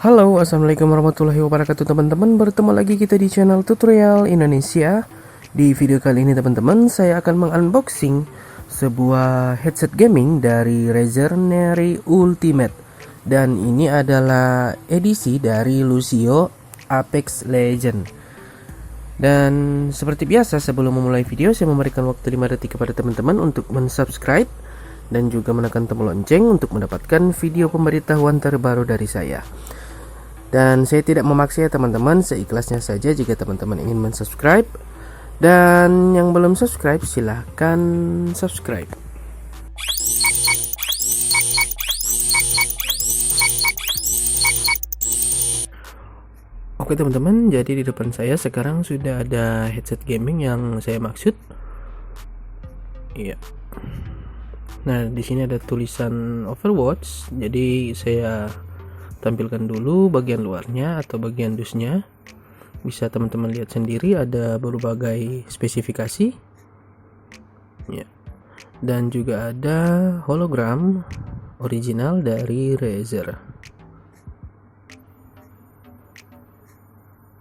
Halo, assalamualaikum warahmatullahi wabarakatuh teman-teman. Bertemu lagi kita di channel tutorial Indonesia. Di video kali ini teman-teman, saya akan mengunboxing sebuah headset gaming dari Razer Neri Ultimate. Dan ini adalah edisi dari Lucio Apex Legend. Dan seperti biasa, sebelum memulai video, saya memberikan waktu 5 detik kepada teman-teman untuk mensubscribe dan juga menekan tombol lonceng untuk mendapatkan video pemberitahuan terbaru dari saya. Dan saya tidak memaksa ya teman-teman, seikhlasnya saja jika teman-teman ingin mensubscribe. Dan yang belum subscribe silahkan subscribe. Oke teman-teman, jadi di depan saya sekarang sudah ada headset gaming yang saya maksud. Iya. Nah, di sini ada tulisan Overwatch. Jadi saya tampilkan dulu bagian luarnya atau bagian dusnya. Bisa teman-teman lihat sendiri, ada berbagai spesifikasi. Ya. Dan juga ada hologram original dari Razer.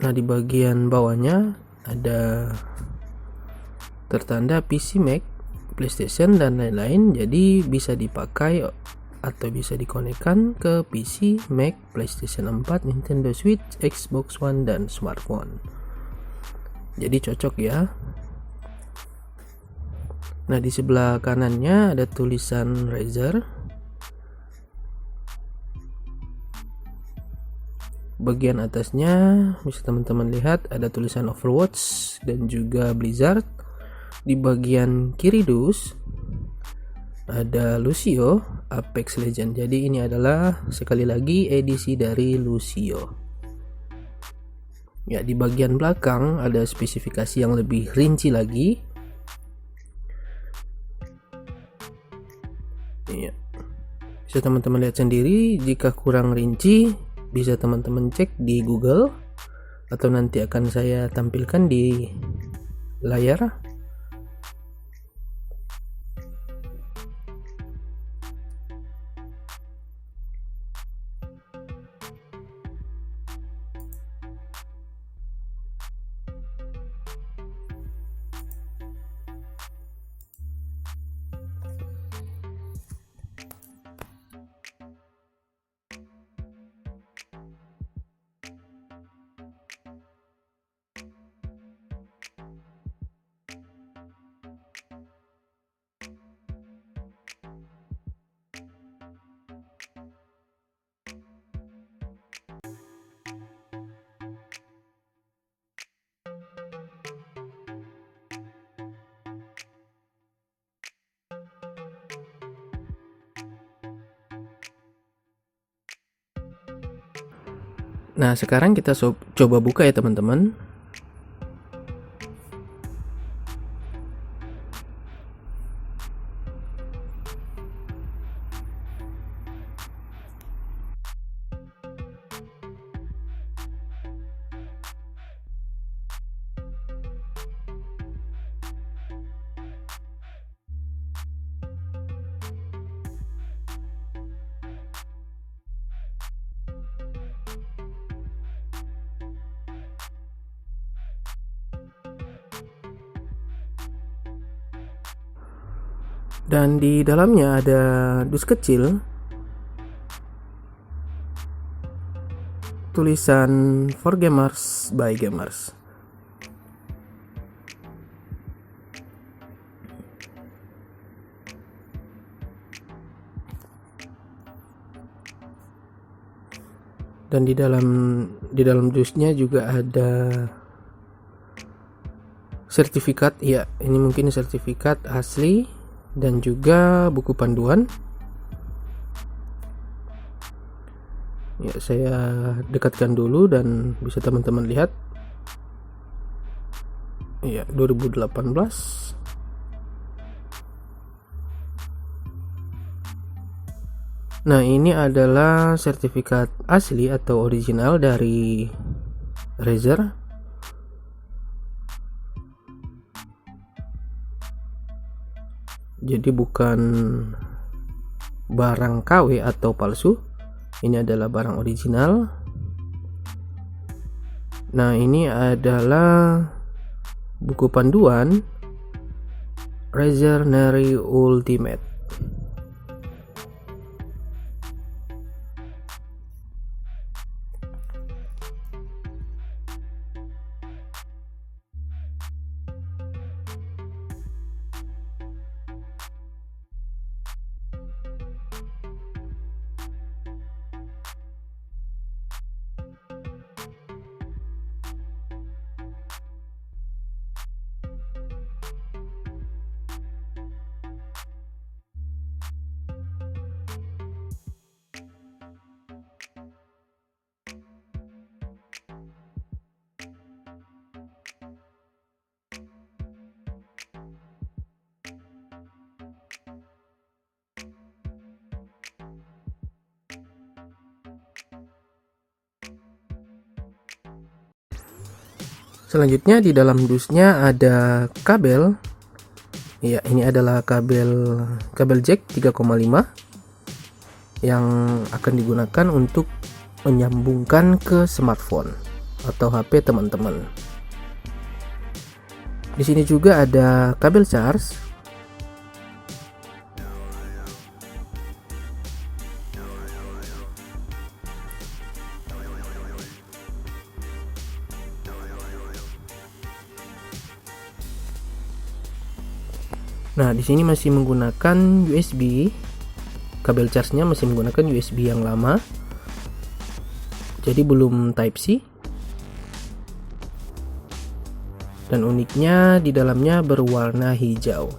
Nah, di bagian bawahnya ada tertanda PC, Mac, PlayStation dan lain-lain, jadi bisa dipakai atau bisa dikonekkan ke PC, Mac, PlayStation 4, Nintendo Switch, Xbox One dan smartphone. Jadi cocok ya. Nah, di sebelah kanannya ada tulisan Razer. Bagian atasnya bisa teman-teman lihat ada tulisan Overwatch dan juga Blizzard. Di bagian kiri dus ada Lucio Apex Legend. Jadi ini adalah sekali lagi edisi dari Lucio. Ya, di bagian belakang ada spesifikasi yang lebih rinci lagi. Ya, bisa teman-teman lihat sendiri. Jika kurang rinci bisa teman-teman cek di Google atau nanti akan saya tampilkan di layar. Nah, sekarang kita coba buka ya teman-teman. Dan di dalamnya ada dus kecil, tulisan For Gamers by Gamers. Dan di dalam dusnya juga ada sertifikat. Ya, ini mungkin sertifikat asli dan juga buku panduan. Ya, saya dekatkan dulu dan bisa teman-teman lihat. Ya, 2018. Nah, ini adalah sertifikat asli atau original dari Razer. Jadi bukan barang KW atau palsu. Ini adalah barang original. Nah, ini adalah buku panduan Razer Nary Ultimate. Selanjutnya di dalam dusnya ada kabel. Ya, ini adalah kabel jack 3,5 yang akan digunakan untuk menyambungkan ke smartphone atau HP teman-teman. Di sini juga ada kabel charge. Nah, di sini masih menggunakan USB. Kabel charge-nya masih menggunakan USB yang lama. Jadi belum Type C. Dan uniknya di dalamnya berwarna hijau.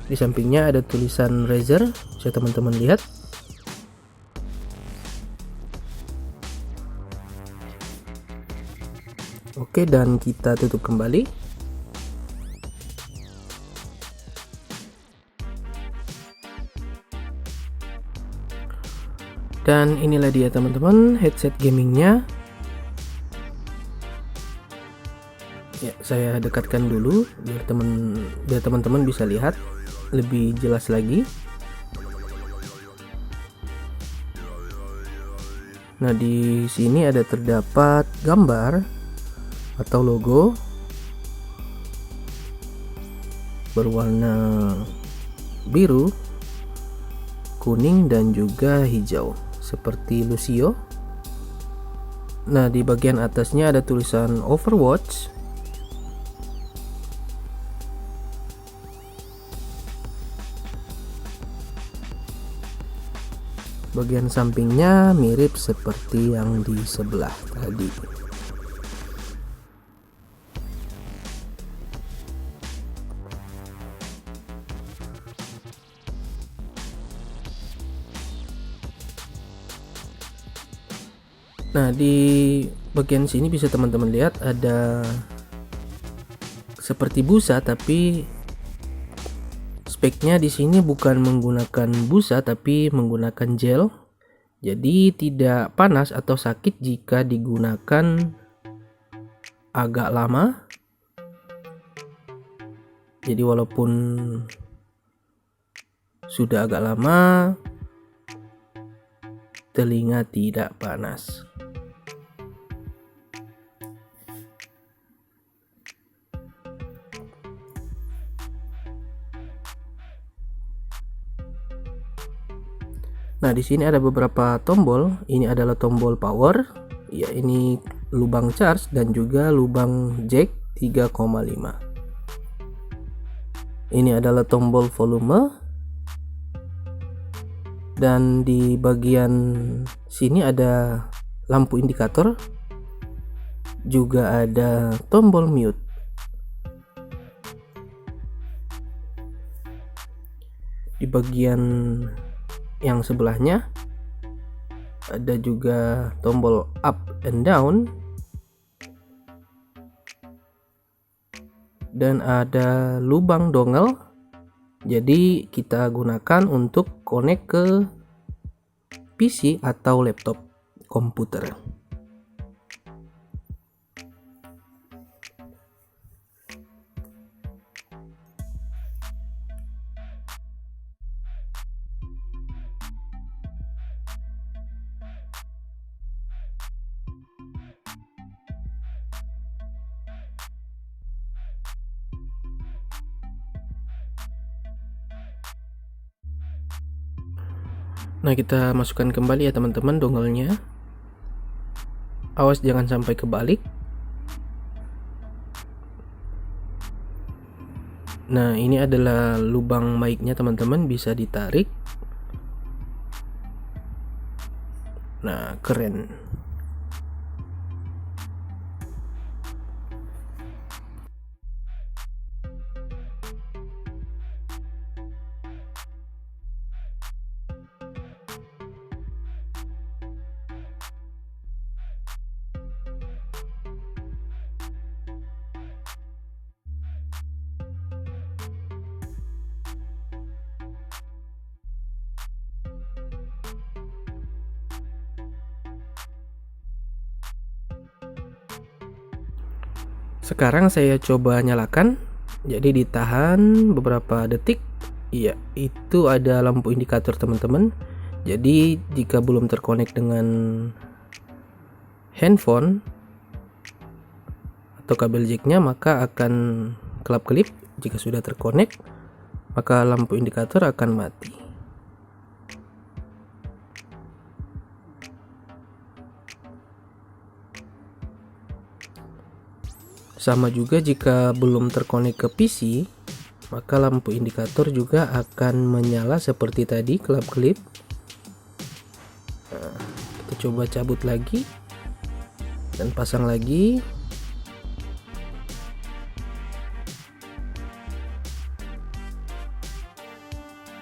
Di sampingnya ada tulisan Razer, bisa teman-teman lihat. Oke, dan kita tutup kembali. Dan inilah dia teman-teman headset gamingnya. Ya, saya dekatkan dulu biar teman-teman bisa lihat lebih jelas lagi. Nah, di sini ada terdapat gambar atau logo berwarna biru, kuning, dan juga hijau seperti Lucio. Nah, di bagian atasnya ada tulisan Overwatch. Bagian sampingnya mirip seperti yang di sebelah tadi. Nah, di bagian sini bisa teman-teman lihat ada seperti busa, tapi speknya di sini bukan menggunakan busa tapi menggunakan gel. Jadi tidak panas atau sakit jika digunakan agak lama. Jadi walaupun sudah agak lama, telinga tidak panas. Nah, di sini ada beberapa tombol. Ini adalah tombol power. Ya, ini lubang charge dan juga lubang jack 3,5. Ini adalah tombol volume. Dan di bagian sini ada lampu indikator. Juga ada tombol mute. Di bagian yang sebelahnya ada juga tombol up and down, dan ada lubang dongle. Jadi kita gunakan untuk connect ke PC atau laptop komputer. Nah, kita masukkan kembali ya teman-teman dongle-nya. Awas jangan sampai kebalik. Nah, ini adalah lubang mic-nya teman-teman, bisa ditarik. Nah, keren. Sekarang saya coba nyalakan. Jadi ditahan beberapa detik. Iya, itu ada lampu indikator teman-teman. Jadi jika belum terkonek dengan handphone atau kabel jacknya, maka akan kelap-kelip. Jika sudah terkonek, maka lampu indikator akan mati. Sama juga jika belum terkonek ke PC, maka lampu indikator juga akan menyala seperti tadi, kelap-kelip. Nah, kita coba cabut lagi dan pasang lagi.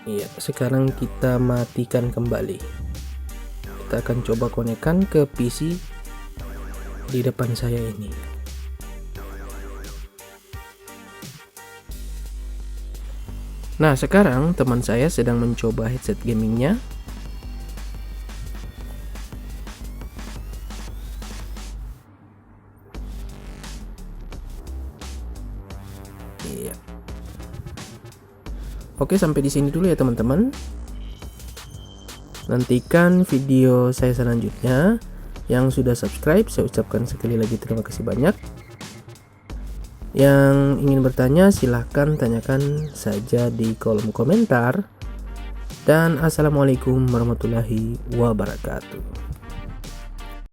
Iya, sekarang kita matikan kembali. Kita akan coba konekkan ke PC di depan saya ini. Nah, sekarang teman saya sedang mencoba headset gamingnya. Iya. Oke, sampai di sini dulu ya teman-teman. Nantikan video saya selanjutnya. Yang sudah subscribe, saya ucapkan sekali lagi terima kasih banyak. Yang ingin bertanya silahkan tanyakan saja di kolom komentar. Dan assalamualaikum warahmatullahi wabarakatuh.